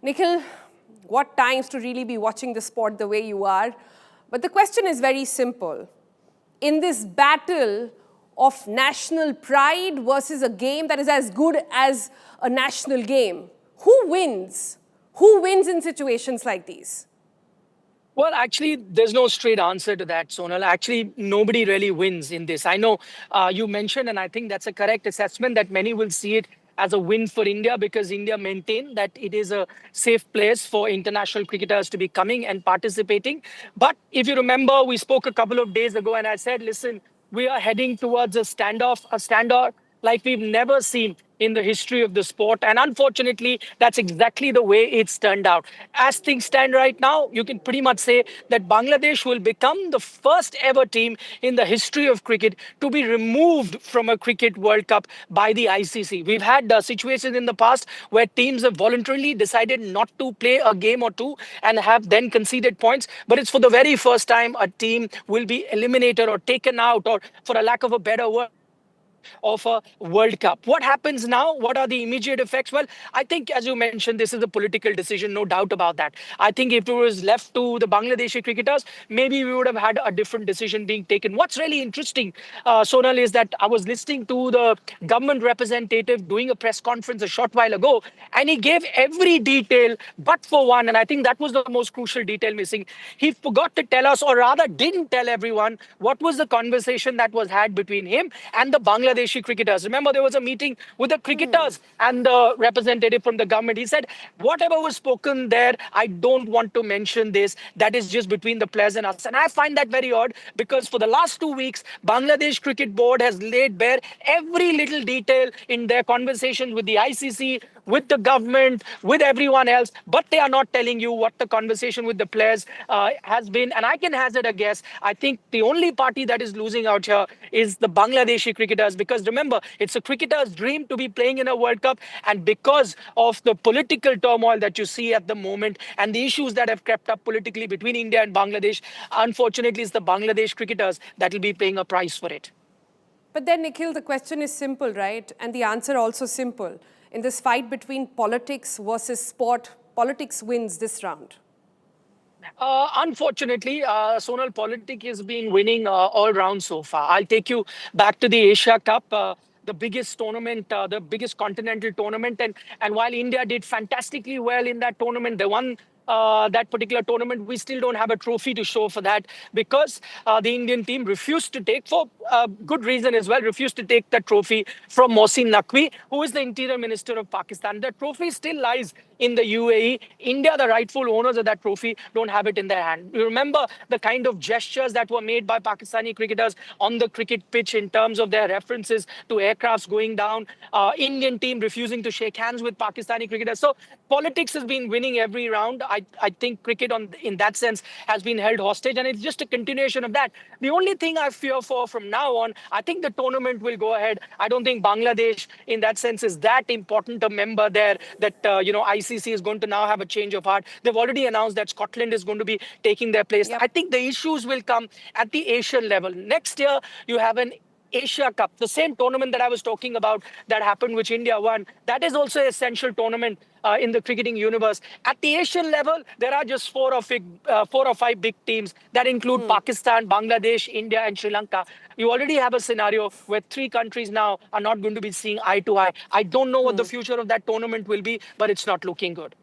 Nikhil, what times to really be watching the sport the way you are. But the question is very simple. In this battle of national pride versus a game that is as good as a national game, who wins? Who wins in situations like these? Well, actually, there's no straight answer to that, Sonal. Actually, nobody really wins in this. I know you mentioned, and I think that's a correct assessment, that many will see it as a win for India because India maintained that it is a safe place for international cricketers to be coming and participating. But if you remember, we spoke a couple of days ago and I said, listen, we are heading towards a standoff like we've never seen in the history of the sport. And unfortunately, that's exactly the way it's turned out. As things stand right now, you can pretty much say that Bangladesh will become the first ever team in the history of cricket to be removed from a Cricket World Cup by the ICC. We've had situations in the past where teams have voluntarily decided not to play a game or two and have then conceded points. But it's for the very first time a team will be eliminated or taken out, or for a lack of a better word, of a World Cup. What happens now? What are the immediate effects? Well, I think, as you mentioned, this is a political decision, no doubt about that. I think if it was left to the Bangladeshi cricketers, maybe we would have had a different decision being taken. What's really interesting, Sonal, is that I was listening to the government representative doing a press conference a short while ago, and he gave every detail but for one, and I think that was the most crucial detail missing. He forgot to tell us, or rather didn't tell everyone, what was the conversation that was had between him and the Bangladeshi cricketers. Remember, there was a meeting with the cricketers and the representative from the government. He said, whatever was spoken there, I don't want to mention this. That is just between the players and us. And I find that very odd because for the last 2 weeks, Bangladesh Cricket Board has laid bare every little detail in their conversations with the ICC, with the government, with everyone else, but they are not telling you what the conversation with the players has been. And I can hazard a guess. I think the only party that is losing out here is the Bangladeshi cricketers, because remember, it's a cricketer's dream to be playing in a World Cup. And because of the political turmoil that you see at the moment and the issues that have crept up politically between India and Bangladesh, unfortunately, it's the Bangladesh cricketers that will be paying a price for it. But then, Nikhil, the question is simple, right? And the answer also simple. In this fight between politics versus sport, politics wins this round. Unfortunately, Sonal, politics has been winning all round so far. I'll take you back to the Asia Cup. The biggest tournament, the biggest continental tournament. And while India did fantastically well in that tournament, they won that particular tournament. We still don't have a trophy to show for that because the Indian team refused to take, for good reason as well, refused to take that trophy from Mohsin Naqvi, who is the Interior Minister of Pakistan. The trophy still lies in the UAE. India, the rightful owners of that trophy, don't have it in their hand. You remember the kind of gestures that were made by Pakistani cricketers on the cricket pitch in terms of their references to aircrafts going down, Indian team refusing to shake hands with Pakistani cricketers. So politics has been winning every round. I think cricket in that sense has been held hostage, and it's just a continuation of that. The only thing I fear for from now on, I think the tournament will go ahead. I don't think Bangladesh in that sense is that important a member there that, ICC is going to now have a change of heart. They've already announced that Scotland is going to be taking their place. Yep. I think the issues will come at the Asian level. Next year, you have an Asia Cup, the same tournament that I was talking about that happened, which India won. That is also an essential tournament in the cricketing universe. At the Asian level, there are just four or five big teams that include Pakistan, Bangladesh, India, and Sri Lanka. You already have a scenario where 3 countries now are not going to be seeing eye to eye. I don't know what the future of that tournament will be, but it's not looking good.